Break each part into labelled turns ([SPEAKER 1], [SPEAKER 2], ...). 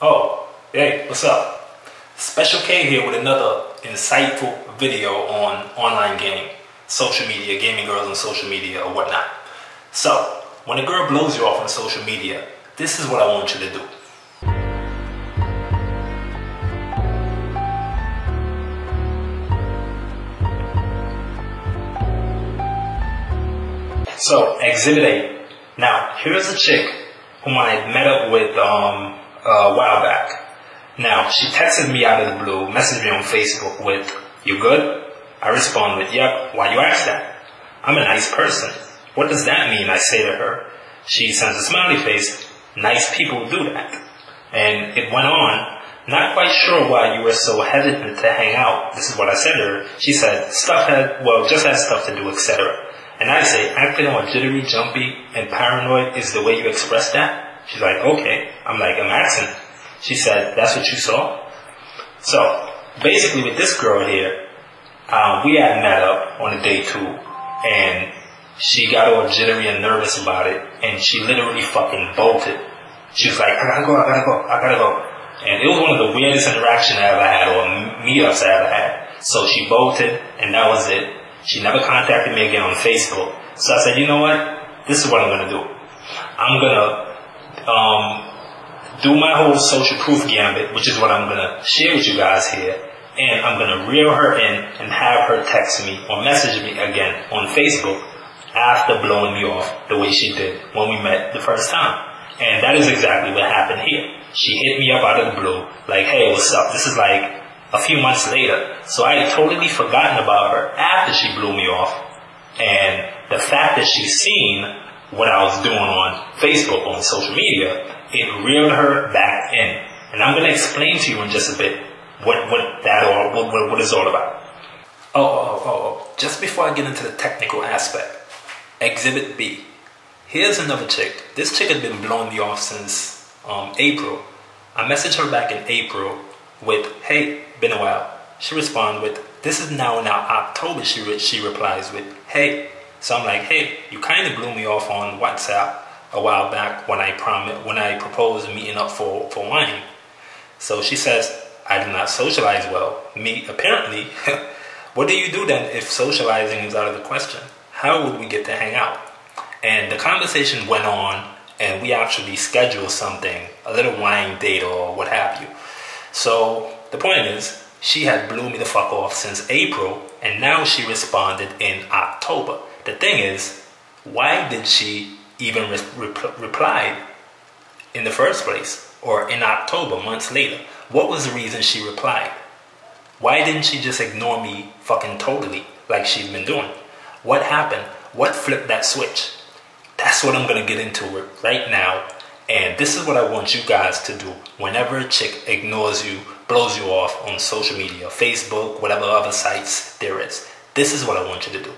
[SPEAKER 1] Oh, hey, what's up? Special K here with another insightful video on online gaming, social media, gaming girls on social media or whatnot. So, when a girl blows you off on social media, this is what I want you to do. So, Exhibit 8. Now, here's a chick whom I met up with a while back. Now, she texted me out of the blue, messaged me on Facebook with, "You good?" I respond with, "Yep, why you ask that?" I'm a nice person. What does that mean? I say to her. She sends a smiley face. Nice people do that. And it went on. Not quite sure why you were so hesitant to hang out. This is what I said to her. She said, just had stuff to do, etc. And I say, acting all jittery, jumpy, and paranoid is the way you express that? She's like, okay. I'm like, I'm asking. She said, that's what you saw? So, basically with this girl here, we had met up on a day 2, and she got all jittery and nervous about it, and she literally fucking bolted. She was like, I gotta go. And it was one of the weirdest interactions I ever had, or meetups I ever had. So she bolted, and that was it. She never contacted me again on Facebook. So I said, you know what? This is what I'm gonna do. I'm gonna do my whole social proof gambit, which is what I'm gonna share with you guys here. And I'm gonna reel her in and have her text me or message me again on Facebook after blowing me off the way she did when we met the first time. And that is exactly what happened here. She hit me up out of the blue, like, hey, what's up? This is like a few months later. So I had totally forgotten about her after she blew me off. And the fact that she's seen what I was doing on Facebook, on social media, it reeled her back in. And I'm going to explain to you in just a bit what it's all about. Just before I get into the technical aspect, Exhibit B. Here's another chick. This chick has been blowing me off since April. I messaged her back in April with, hey, been a while. She responded with, this is now October. She replies with, hey. So I'm like, hey, you kind of blew me off on WhatsApp a while back when I proposed meeting up for wine. So she says, I do not socialize well. Me, apparently. What do you do then if socializing is out of the question? How would we get to hang out? And the conversation went on, and we actually scheduled something, a little wine date or what have you. So the point is, she had blew me the fuck off since April, and now she responded in October. The thing is, why did she even reply in the first place, or in October, months later? What was the reason she replied? Why didn't she just ignore me fucking totally like she's been doing? What happened? What flipped that switch? That's what I'm going to get into right now. And this is what I want you guys to do whenever a chick ignores you, blows you off on social media, Facebook, whatever other sites there is. This is what I want you to do.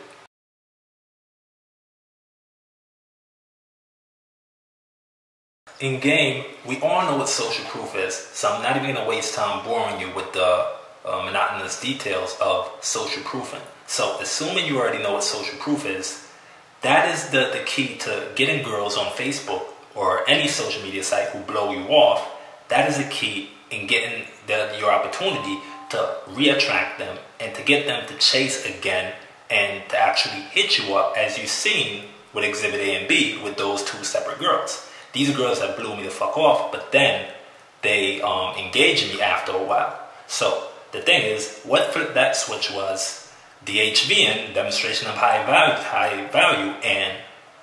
[SPEAKER 1] In game, we all know what social proof is, so I'm not even going to waste time boring you with the monotonous details of social proofing. So, assuming you already know what social proof is, that is the key to getting girls on Facebook or any social media site who blow you off. That is the key in getting your opportunity to re-attract them and to get them to chase again and to actually hit you up, as you've seen with Exhibit A and B with those 2 separate girls. These girls that blew me the fuck off, but then they engaged me after a while. So the thing is, what flipped that switch was DHVN, demonstration of high value, and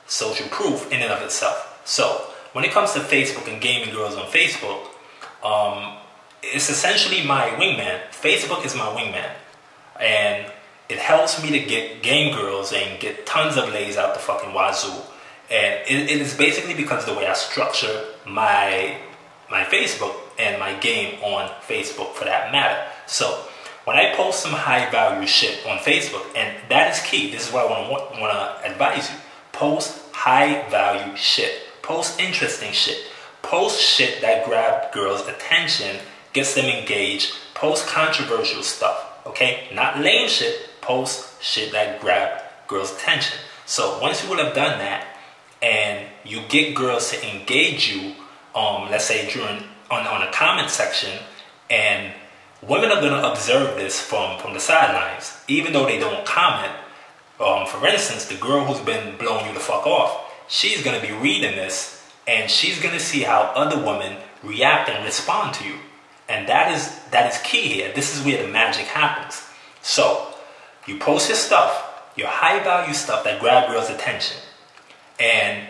[SPEAKER 1] social proof in and of itself. So when it comes to Facebook and gaming girls on Facebook, it's essentially my wingman. Facebook is my wingman, and it helps me to get game girls and get tons of lays out the fucking wazoo. And it is basically because of the way I structure my Facebook and my game on Facebook for that matter. So when I post some high value shit on Facebook, and that is key, this is what I want to advise you. Post high value shit. Post interesting shit. Post shit that grabs girls' attention, gets them engaged. Post controversial stuff, okay? Not lame shit. Post shit that grabs girls' attention. So once you will have done that, and you get girls to engage you, let's say during on the comment section, and women are gonna observe this from the sidelines, even though they don't comment. For instance, the girl who's been blowing you the fuck off, she's gonna be reading this, and she's gonna see how other women react and respond to you. And that is key here. This is where the magic happens. So you post your stuff, your high value stuff that grab girls' attention. And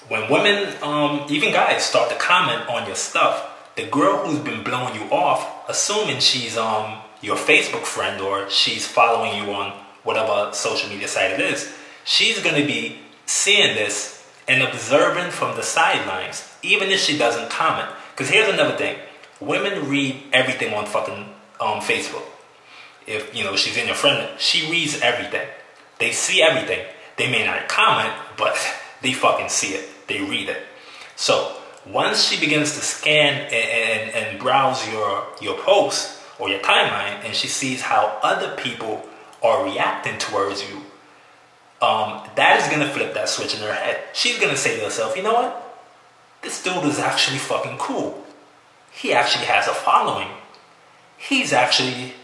[SPEAKER 1] when women, even guys, start to comment on your stuff, the girl who's been blowing you off, assuming she's your Facebook friend or she's following you on whatever social media site it is, she's gonna be seeing this and observing from the sidelines, even if she doesn't comment. Because here's another thing. Women read everything on fucking Facebook. If, she's in your friend, she reads everything. They see everything. They may not comment, but they fucking see it. They read it. So once she begins to scan and browse your posts or your timeline, and she sees how other people are reacting towards you, that is going to flip that switch in her head. She's going to say to herself, you know what? This dude is actually fucking cool. He actually has a following. He's actually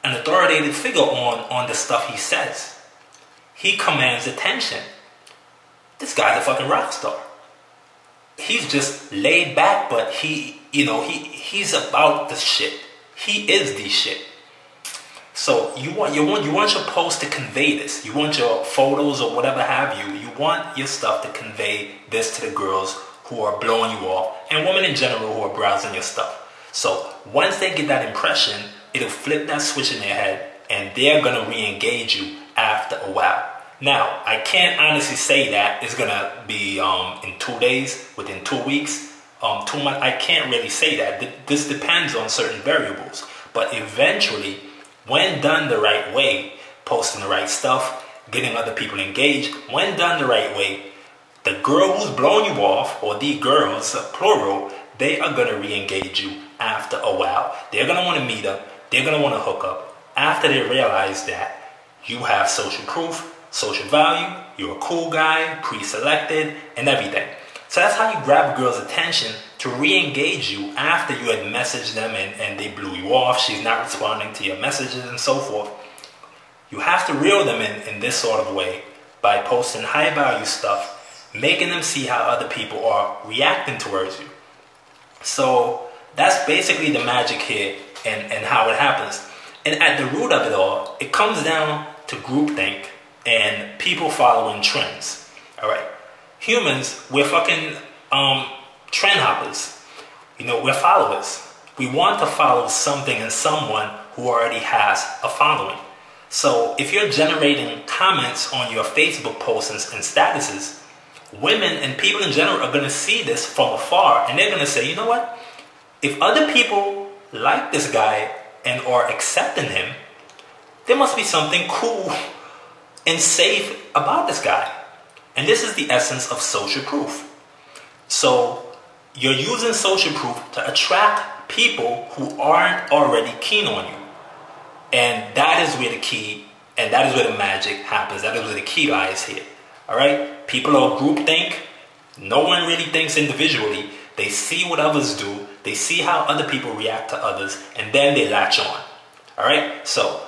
[SPEAKER 1] an authoritative figure on the stuff he says. He commands attention. This guy's a fucking rock star. He's just laid back, but he's about the shit. He is the shit. So you want your post to convey this. You want your photos or whatever have you. You want your stuff to convey this to the girls who are blowing you off, and women in general who are browsing your stuff. So once they get that impression, it'll flip that switch in their head, and they're gonna re-engage you after a while. Now, I can't honestly say that it's gonna be in 2 days, within 2 weeks, 2 months. I can't really say that. This depends on certain variables. But eventually, when done the right way, posting the right stuff, getting other people engaged, when done the right way, the girl who's blowing you off, or the girls, plural, they are going to re-engage you after a while. They're going to want to meet up. They're going to want to hook up after they realize that you have social proof, social value, you're a cool guy, pre-selected, and everything. So that's how you grab a girl's attention to re-engage you after you had messaged them and they blew you off. She's not responding to your messages and so forth. You have to reel them in this sort of way by posting high-value stuff, making them see how other people are reacting towards you. So that's basically the magic here and how it happens. And at the root of it all, it comes down to groupthink and people following trends. All right, humans, we're fucking trend hoppers. We're followers. We want to follow something and someone who already has a following. So if you're generating comments on your Facebook posts and statuses, women and people in general are going to see this from afar, and they're going to say, you know what? If other people like this guy and are accepting him, there must be something cool and safe about this guy. And this is the essence of social proof. So you're using social proof to attract people who aren't already keen on you. And that is where the key, and that is where the magic happens. That is where the key lies here. All right? People are groupthink. No one really thinks individually. They see what others do. They see how other people react to others, and then they latch on. All right? So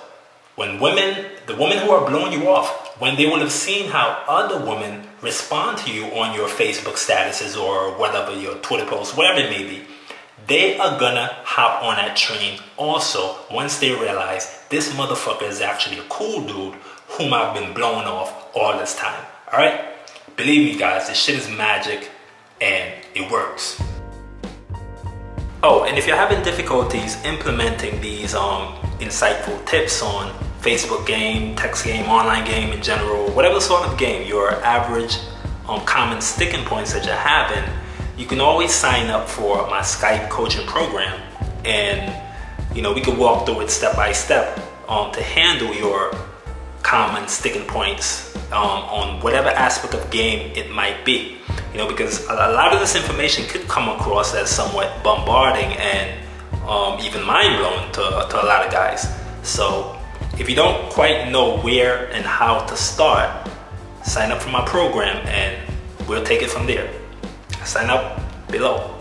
[SPEAKER 1] when the women who are blowing you off, when they will have seen how other women respond to you on your Facebook statuses or whatever, your Twitter posts, whatever it may be, they are gonna hop on that train also once they realize this motherfucker is actually a cool dude whom I've been blowing off all this time. All right? Believe me, guys, this shit is magic and it works. Oh, and if you're having difficulties implementing these insightful tips on Facebook game, text game, online game in general, whatever sort of game, your average common sticking points that you're having, you can always sign up for my Skype coaching program, and we can walk through it step by step to handle your common sticking points on whatever aspect of game it might be. Because a lot of this information could come across as somewhat bombarding and even mind-blowing to a lot of guys. So if you don't quite know where and how to start, sign up for my program and we'll take it from there. Sign up below.